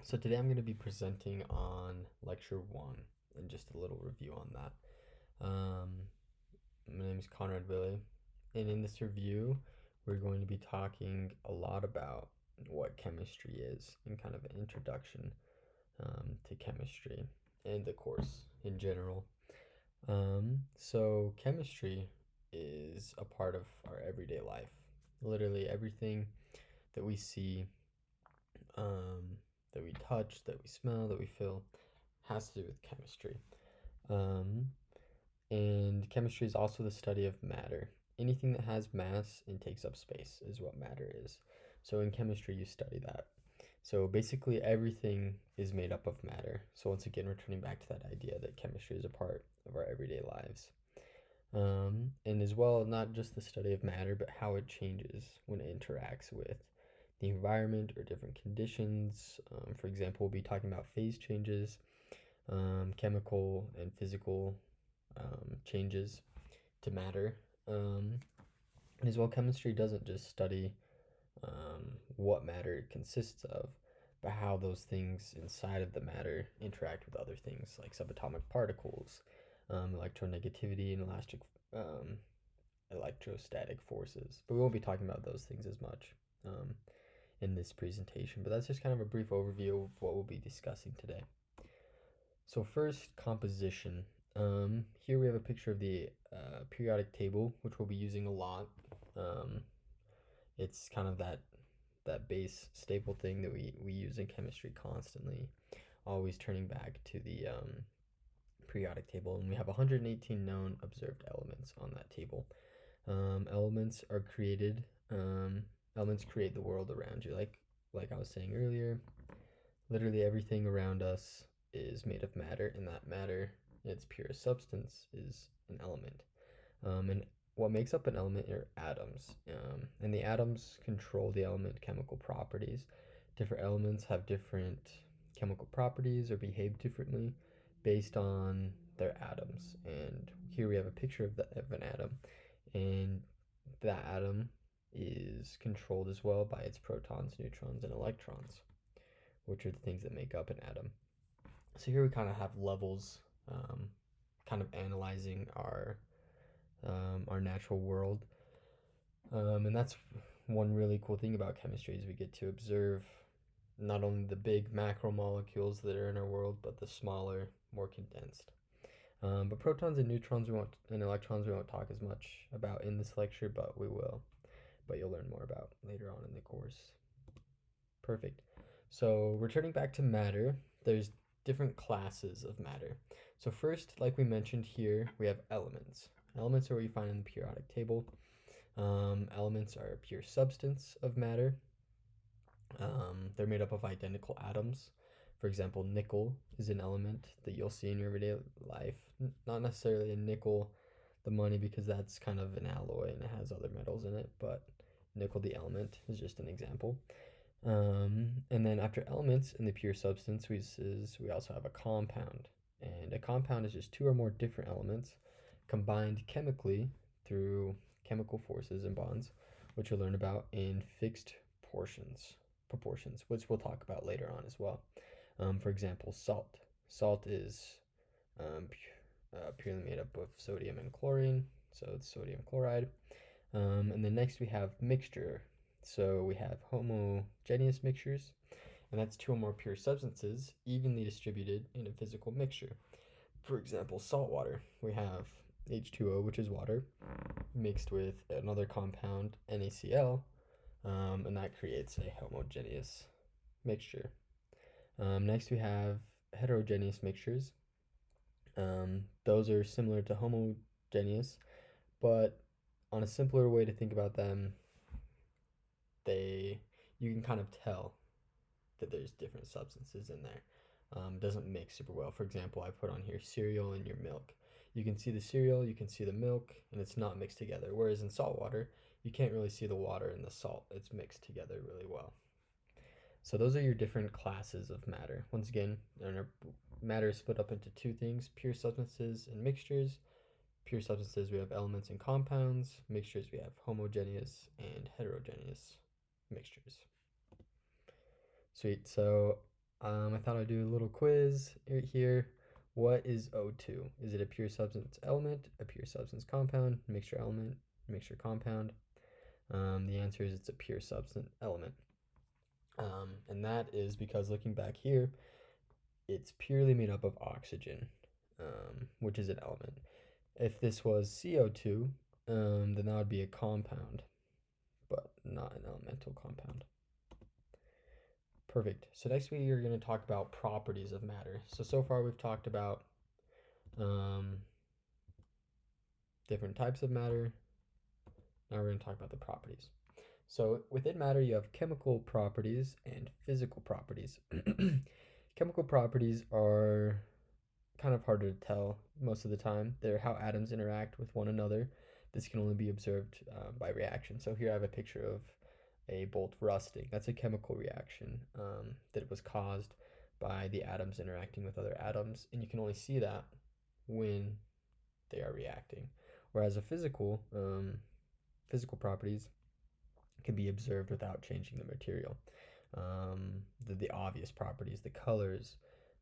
So today I'm going to be presenting on lecture 1 and just a little review on that. My name is Konrad Willey, and in this review we're going to be talking a lot about what chemistry is and kind of an introduction to chemistry and the course in general. So chemistry is a part of our everyday life. Literally everything that we see, that we touch, that we smell, that we feel, has to do with chemistry. Um, and chemistry is also the study of matter. Anything that has mass and takes up space is what matter is. So in chemistry, you study that. So basically, everything is made up of matter. So once again, returning back to that idea that chemistry is a part of our everyday lives. And as well, not just the study of matter, but how it changes when it interacts with the environment or different conditions. For example, we'll be talking about phase changes, chemical and physical changes to matter. And as well, chemistry doesn't just study what matter consists of, but how those things inside of the matter interact with other things like subatomic particles, electronegativity, and electrostatic forces. But we won't be talking about those things as much in this presentation, but that's just kind of a brief overview of what we'll be discussing today. So first, composition. Here we have a picture of the periodic table, which we'll be using a lot. It's kind of that base staple thing that we use in chemistry constantly, always turning back to the periodic table. And we have 118 known observed elements on that table. Elements are created. Elements create the world around you. Like I was saying earlier, literally everything around us is made of matter, and that matter, in its purest substance, is an element. And what makes up an element are atoms. And the atoms control the element chemical properties. Different elements have different chemical properties or behave differently based on their atoms. And here we have a picture of an atom, and that atom is controlled as well by its protons, neutrons, and electrons, which are the things that make up an atom. So here we kind of have levels, kind of analyzing our natural world. And that's one really cool thing about chemistry is we get to observe not only the big macromolecules that are in our world, but the smaller, more condensed. But protons and neutrons and electrons we won't talk as much about in this lecture, but we will. But you'll learn more about later on in the course. Perfect. So returning back to matter, there's different classes of matter. So first, like we mentioned here, we have elements. Elements are what you find in the periodic table. Elements are a pure substance of matter. They're made up of identical atoms. For example, nickel is an element that you'll see in your everyday life. Not necessarily a nickel, the money, because that's kind of an alloy and it has other metals in it, but nickel, the element, is just an example. And then after elements in the pure substance, we also have a compound. And a compound is just two or more different elements combined chemically through chemical forces and bonds, which you'll learn about in fixed proportions, which we'll talk about later on as well. For example, salt. Salt is purely made up of sodium and chlorine, so it's sodium chloride. And then next we have mixture. So we have homogeneous mixtures, and that's two or more pure substances evenly distributed in a physical mixture. For example, salt water. We have H2O, which is water, mixed with another compound, NaCl, and that creates a homogeneous mixture. Next we have heterogeneous mixtures. Those are similar to homogeneous, but on a simpler way to think about them, you can kind of tell that there's different substances in there. Doesn't mix super well. For example, I put on here cereal and your milk. You can see the cereal, you can see the milk, and it's not mixed together. Whereas in salt water, you can't really see the water and the salt. It's mixed together really well. So those are your different classes of matter. Once again, matter is split up into two things: pure substances and mixtures. Pure substances, we have elements and compounds. Mixtures, we have homogeneous and heterogeneous mixtures. Sweet. So I thought I'd do a little quiz here. What is O2? Is it a pure substance element, a pure substance compound, mixture element, mixture compound? The answer is it's a pure substance element. And that is because looking back here, it's purely made up of oxygen, which is an element. If this was CO2, then that would be a compound, but not an elemental compound. Perfect. So next we are going to talk about properties of matter. So far we've talked about different types of matter. Now we're going to talk about the properties. So within matter you have chemical properties and physical properties. Chemical properties are kind of harder to tell most of the time. They're how atoms interact with one another. This can only be observed by reaction. So here I have a picture of a bolt rusting. That's a chemical reaction that was caused by the atoms interacting with other atoms, and you can only see that when they are reacting. Whereas a physical properties can be observed without changing the material. The obvious properties, the colors,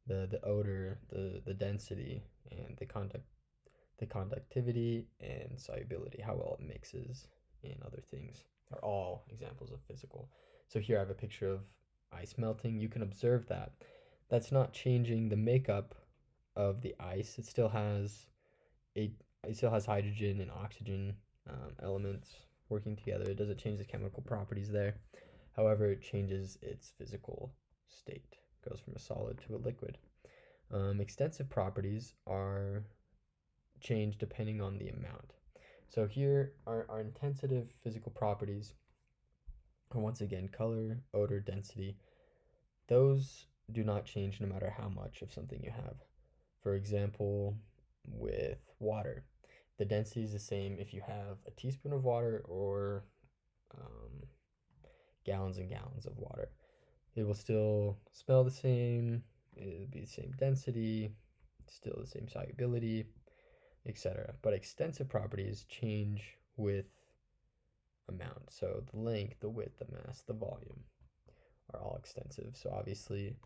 the odor, the density, and the conductivity and solubility, how well it mixes and other things are all examples of physical. So here I have a picture of ice melting. You can observe that. That's not changing the makeup of the ice. It still has hydrogen and oxygen elements working together. It doesn't change the chemical properties there. However, it changes its physical state. It goes from a solid to a liquid. Extensive properties are changed depending on the amount. So here our intensive physical properties are once again color, odor, density. Those do not change no matter how much of something you have. For example, with water, the density is the same if you have a teaspoon of water or gallons and gallons of water. It will still smell the same, it'll be the same density, still the same solubility, etc. But extensive properties change with amount. So the length, the width, the mass, the volume are all extensive. So obviously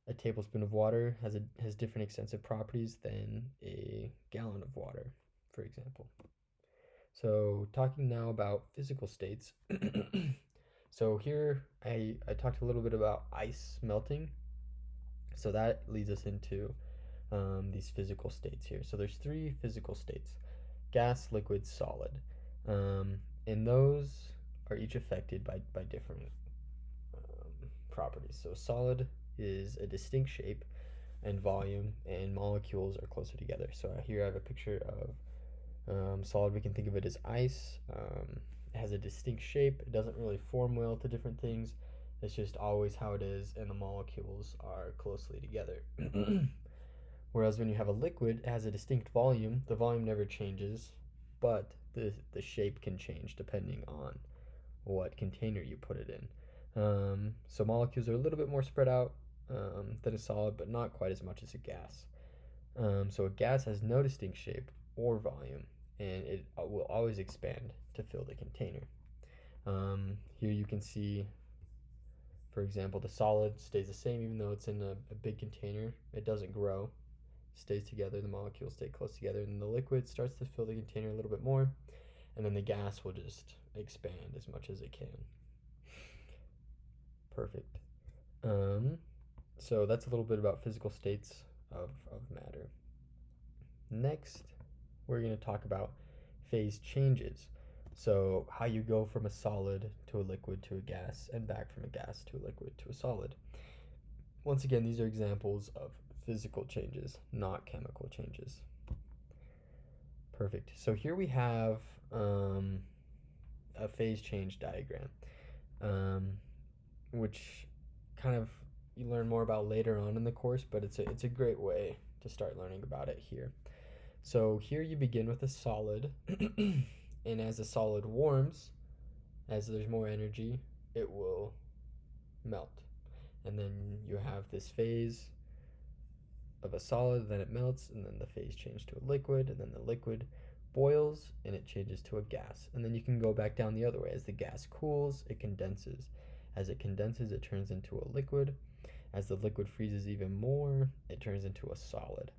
a tablespoon of water has different extensive properties than a gallon of water, for example. So talking now about physical states. So here I talked a little bit about ice melting. So that leads us into these physical states here. So there's 3 physical states: gas, liquid, solid. And those are each affected by different properties. So solid is a distinct shape and volume, and molecules are closer together. So here I have a picture of solid. We can think of it as ice. It has a distinct shape. It doesn't really form well to different things. It's just always how it is, and the molecules are closely together. Whereas when you have a liquid, it has a distinct volume. The volume never changes, but the shape can change depending on what container you put it in. So molecules are a little bit more spread out than a solid, but not quite as much as a gas. So a gas has no distinct shape or volume, and it will always expand to fill the container. Here you can see, for example, the solid stays the same even though it's in a big container. It doesn't grow, stays together, the molecules stay close together, and the liquid starts to fill the container a little bit more, and then the gas will just expand as much as it can. Perfect. So that's a little bit about physical states of matter. Next, we're going to talk about phase changes. So how you go from a solid to a liquid to a gas, and back from a gas to a liquid to a solid. Once again, these are examples of physical changes, not chemical changes. Perfect. So here we have a phase change diagram, which kind of you learn more about later on in the course, but it's a great way to start learning about it here. So here you begin with a solid, and as the solid warms, as there's more energy, it will melt. And then you have this phase of a solid, then it melts, and then the phase change to a liquid, and then the liquid boils and it changes to a gas. And then you can go back down the other way. As the gas cools, it condenses. As it condenses, it turns into a liquid. As the liquid freezes even more, it turns into a solid.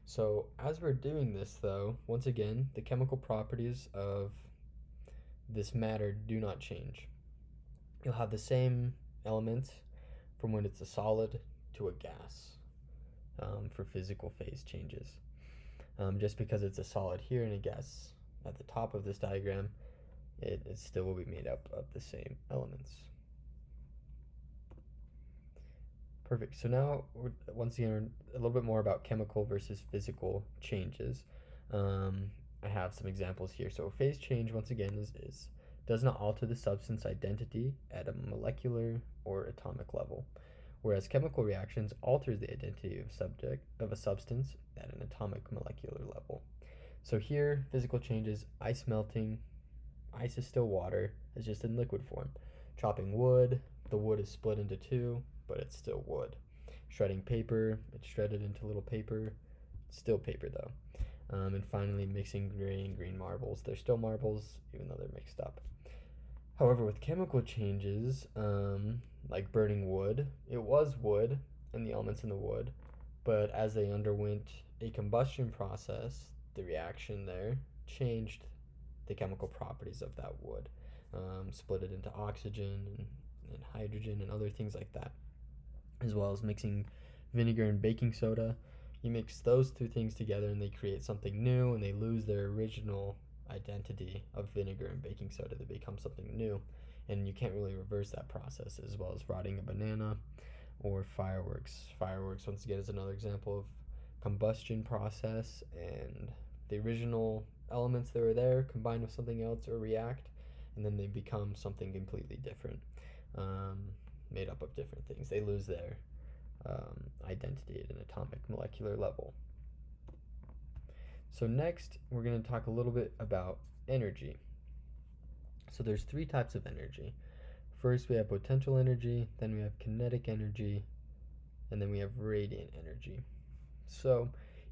So as we're doing this, though, once again, the chemical properties of this matter do not change. You'll have the same elements from when it's a solid to a gas for physical phase changes. Just because it's a solid here and a gas at the top of this diagram, it still will be made up of the same elements. Perfect. So now, once again, a little bit more about chemical versus physical changes. I have some examples here. So phase change, once again, is does not alter the substance identity at a molecular or atomic level, whereas chemical reactions alters the identity of a substance at an atomic molecular level. So here, physical changes, ice melting. Ice is still water, it's just in liquid form. Chopping wood, the wood is split into two, but it's still wood. Shredding paper, it's shredded into little paper, it's still paper though. And finally, mixing gray and green marbles. They're still marbles, even though they're mixed up. However, with chemical changes, like burning wood, it was wood and the elements in the wood, but as they underwent a combustion process, the reaction there changed the chemical properties of that wood, split it into oxygen and hydrogen and other things like that, as well as mixing vinegar and baking soda. You mix those two things together and they create something new, and they lose their original identity of vinegar and baking soda. They become something new, and you can't really reverse that process, as well as rotting a banana or fireworks. Fireworks, once again, is another example of combustion process, and the original elements that were there combine with something else or react, and then they become something completely different, made up of different things. They lose their identity at an atomic molecular level. So next, we're going to talk a little bit about energy. So there's three types of energy. First, we have potential energy, then we have kinetic energy, and then we have radiant energy. So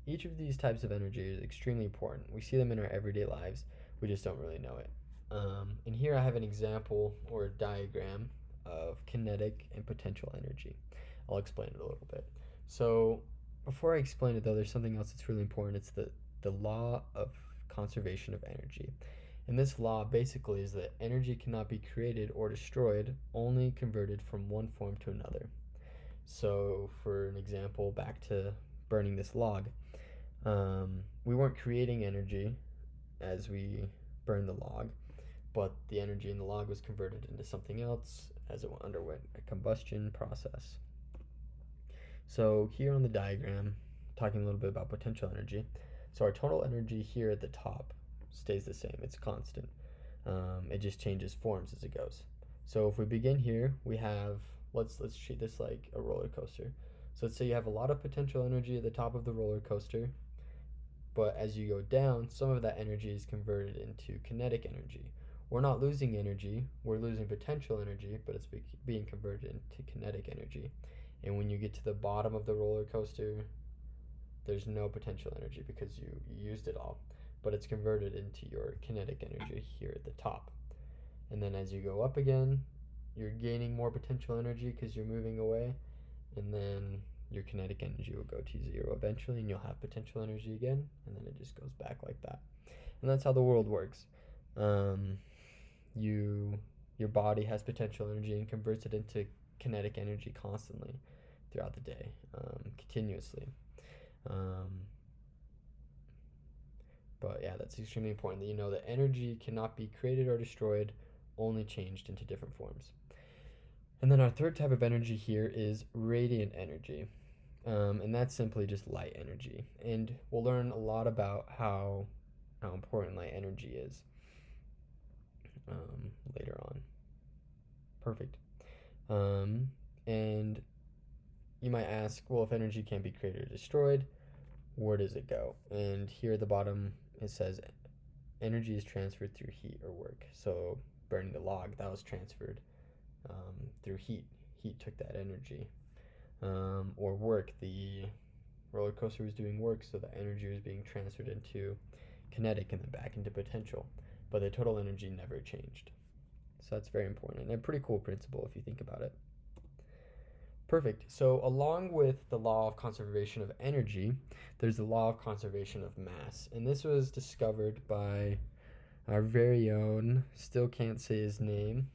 each of these types of energy is extremely important. We see them in our everyday lives, we just don't really know it. And here I have an example or a diagram of kinetic and potential energy. I'll explain it a little bit. So before I explain it though, there's something else that's really important. It's the law of conservation of energy. And this law basically is that energy cannot be created or destroyed, only converted from one form to another. So for an example, back to burning this log, we weren't creating energy as we burned the log, but the energy in the log was converted into something else as it underwent a combustion process. So here on the diagram, talking a little bit about potential energy. So our total energy here at the top stays the same. It's constant. It just changes forms as it goes. So if we begin here, we have, let's treat this like a roller coaster. So let's say you have a lot of potential energy at the top of the roller coaster, but as you go down, some of that energy is converted into kinetic energy. We're not losing energy, we're losing potential energy, but it's being converted into kinetic energy. And when you get to the bottom of the roller coaster, there's no potential energy because you used it all, but it's converted into your kinetic energy here at the top. And then as you go up again, you're gaining more potential energy because you're moving away, and then your kinetic energy will go to zero eventually, and you'll have potential energy again, and then it just goes back like that. And that's how the world works. Your body has potential energy and converts it into kinetic energy constantly throughout the day, continuously. But yeah, that's extremely important that you know that energy cannot be created or destroyed, only changed into different forms. And then our third type of energy here is radiant energy. And that's simply just light energy. And we'll learn a lot about how important light energy is later on. Perfect. And you might ask, well, if energy can't be created or destroyed, where does it go? And here at the bottom, it says energy is transferred through heat or work. So burning the log, that was transferred through heat. Heat took that energy. Or work, the roller coaster was doing work, so the energy was being transferred into kinetic and then back into potential. But the total energy never changed. So that's very important and a pretty cool principle if you think about it. Perfect. So along with the law of conservation of energy, there's the law of conservation of mass. And this was discovered by our very own, still can't say his name,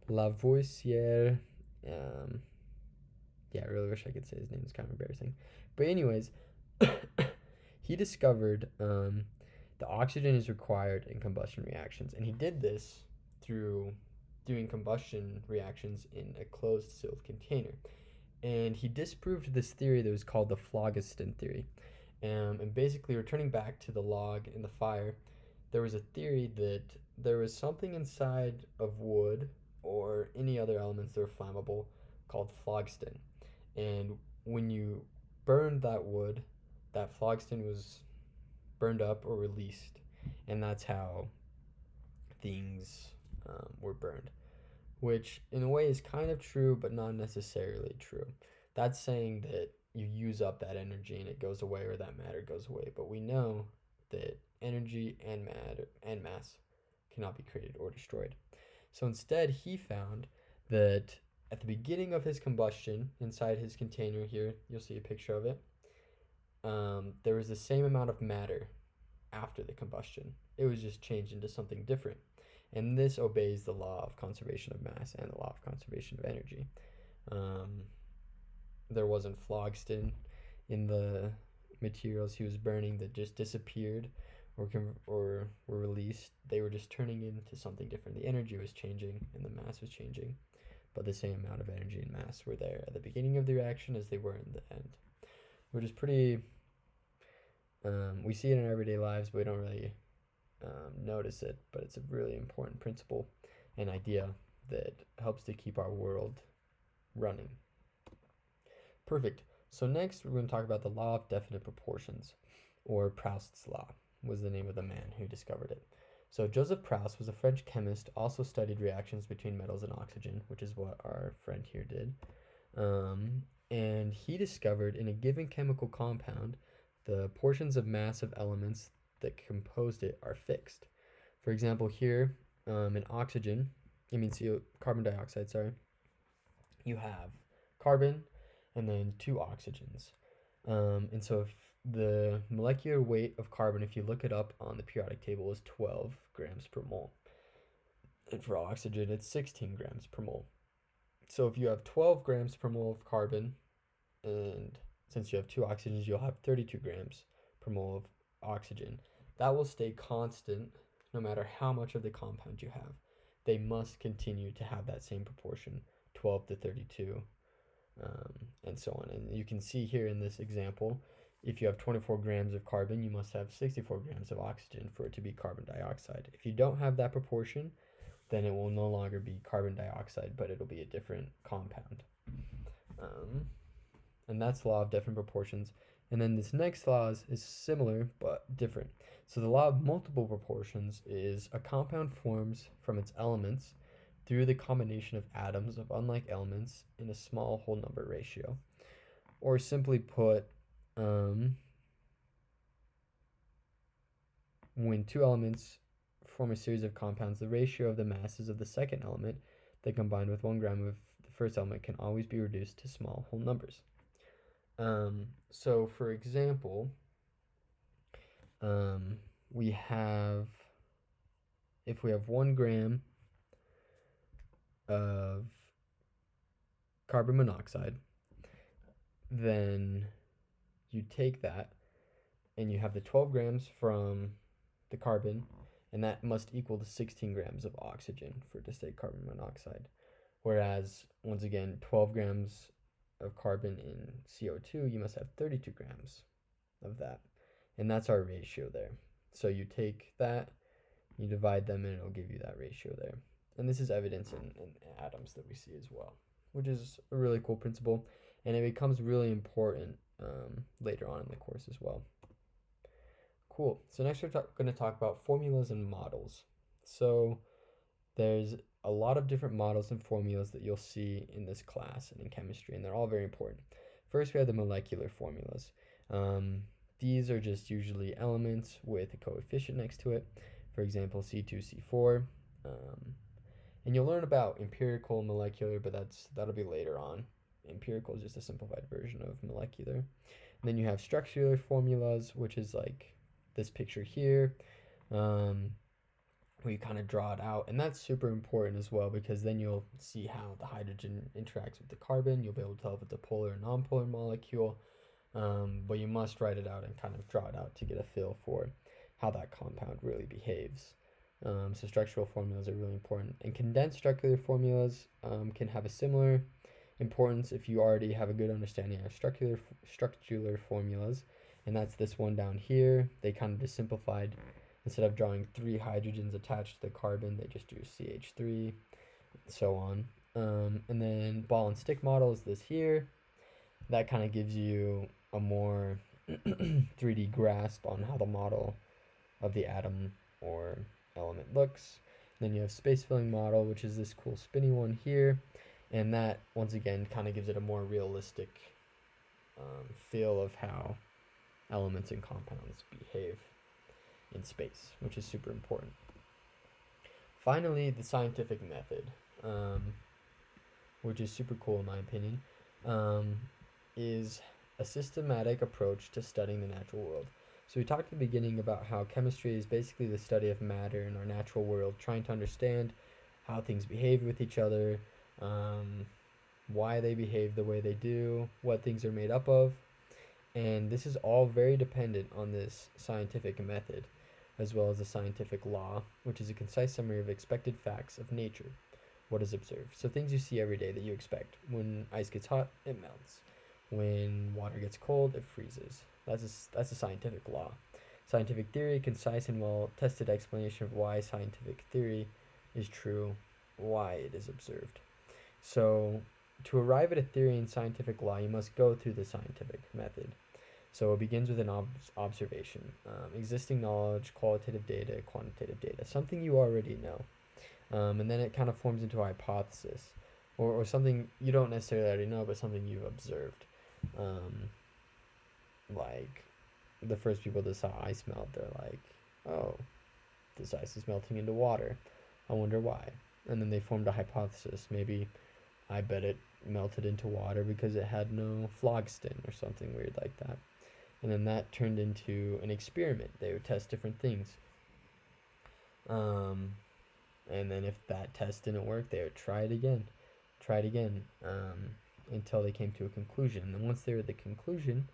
Lavoisier. Yeah, I really wish I could say his name. It's kind of embarrassing. But anyways, he discovered the oxygen is required in combustion reactions. And he did this through doing combustion reactions in a closed sealed container. And he disproved this theory that was called the phlogiston theory. And basically, returning back to the log in the fire, there was a theory that there was something inside of wood or any other elements that were flammable called phlogiston. And when you burned that wood, that phlogiston was burned up or released. And that's how things were burned, which in a way is kind of true, but not necessarily true. That's saying that you use up that energy and it goes away, or that matter goes away. But we know that energy and matter and mass cannot be created or destroyed. So instead, he found that at the beginning of his combustion, inside his container here, you'll see a picture of it, there was the same amount of matter after the combustion. It was just changed into something different. And this obeys the law of conservation of mass and the law of conservation of energy. There wasn't phlogiston in the materials he was burning that just disappeared or were released. They were just turning into something different. The energy was changing and the mass was changing, but the same amount of energy and mass were there at the beginning of the reaction as they were in the end, which is pretty... we see it in our everyday lives, but we don't really notice it, but it's a really important principle and idea that helps to keep our world running. Perfect. So next we're going to talk about the law of definite proportions, or Proust's law was the name of the man who discovered it. So Joseph Proust was a French chemist, also studied reactions between metals and oxygen, which is what our friend here did. And he discovered in a given chemical compound, the portions of mass of elements that composed it are fixed. For example, here in oxygen, carbon dioxide, you have carbon and then 2 oxygens. And so if the molecular weight of carbon, if you look it up on the periodic table, is 12 grams per mole. And for oxygen, it's 16 grams per mole. So if you have 12 grams per mole of carbon, and since you have 2 oxygens, you'll have 32 grams per mole of oxygen. That will stay constant no matter how much of the compound you have. They must continue to have that same proportion, 12 to 32, and so on. And you can see here in this example, if you have 24 grams of carbon, you must have 64 grams of oxygen for it to be carbon dioxide. If you don't have that proportion, then it will no longer be carbon dioxide, but it'll be a different compound. And that's the law of definite proportions. And then this next law is similar but different. So the law of multiple proportions is a compound forms from its elements through the combination of atoms of unlike elements in a small whole number ratio. Or simply put, when 2 elements form a series of compounds, the ratio of the masses of the second element that combined with 1 gram of the first element can always be reduced to small whole numbers. So for example, we have, if we have 1 gram of carbon monoxide, then you take that and you have the 12 grams from the carbon, and that must equal to 16 grams of oxygen for it to stay carbon monoxide. Whereas, once again, 12 grams of carbon in CO2, you must have 32 grams of that. And that's our ratio there. So you take that, you divide them, and it'll give you that ratio there. And this is evidence in atoms that we see as well, which is a really cool principle. And it becomes really important later on in the course as well. Cool. So next we're going to talk about formulas and models. So there's a lot of different models and formulas that you'll see in this class and in chemistry, and they're all very important. First, we have the molecular formulas. These are just usually elements with a coefficient next to it. For example, C2, C4. And you'll learn about empirical and molecular, but that'll be later on. Empirical is just a simplified version of molecular. And then you have structural formulas, which is like this picture here, where you kind of draw it out. And that's super important as well, because then you'll see how the hydrogen interacts with the carbon. You'll be able to tell if it's a polar or non-polar molecule. But you must write it out and kind of draw it out to get a feel for how that compound really behaves. So structural formulas are really important. And condensed structural formulas can have a similar importance if you already have a good understanding of structural formulas. And that's this one down here. They kind of just simplified. Instead of drawing 3 hydrogens attached to the carbon, they just do CH3, and so on. And then ball and stick model is this here. That kind of gives you a more 3D grasp on how the model of the atom or element looks. And then you have space filling model, which is this cool spinny one here. And that, once again, kind of gives it a more realistic feel of how elements and compounds behave in space, which is super important. Finally, the scientific method, which is super cool in my opinion, is a systematic approach to studying the natural world. So we talked at the beginning about how chemistry is basically the study of matter in our natural world, trying to understand how things behave with each other, why they behave the way they do, what things are made up of. And this is all very dependent on this scientific method, as well as the scientific law, which is a concise summary of expected facts of nature, what is observed. So things you see every day that you expect. When ice gets hot, it melts. When water gets cold, it freezes. That's a scientific law. Scientific theory, concise and well-tested explanation of why scientific theory is true, why it is observed. So to arrive at a theory in scientific law, you must go through the scientific method. So it begins with an observation, existing knowledge, qualitative data, quantitative data, something you already know. And then it kind of forms into a hypothesis, or something you don't necessarily already know, but something you've observed. Like the first people that saw ice melt, they're like, oh, this ice is melting into water. I wonder why. And then they formed a hypothesis. Maybe I bet it melted into water because it had no phlogiston or something weird like that. And then that turned into an experiment. They would test different things. And then if that test didn't work, they would try it again, until they came to a conclusion. And then once they were at the conclusion,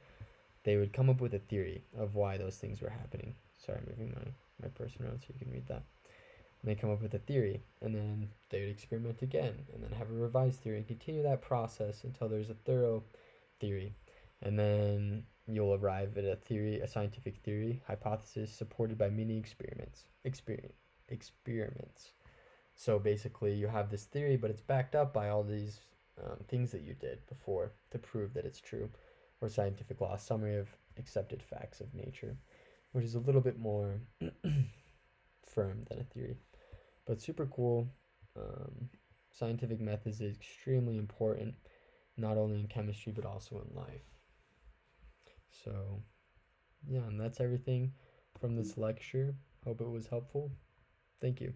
they would come up with a theory of why those things were happening. Sorry, I'm moving my person around so you can read that. And they come up with a theory, and then they would experiment again, and then have a revised theory, and continue that process until there's a thorough theory. And then you'll arrive at a scientific theory, hypothesis supported by many experiments. So basically you have this theory, but it's backed up by all these things that you did before to prove that it's true, or scientific law, summary of accepted facts of nature, which is a little bit more firm than a theory, but super cool. Scientific methods is extremely important, not only in chemistry, but also in life. So yeah, and that's everything from this lecture. Hope it was helpful. Thank you.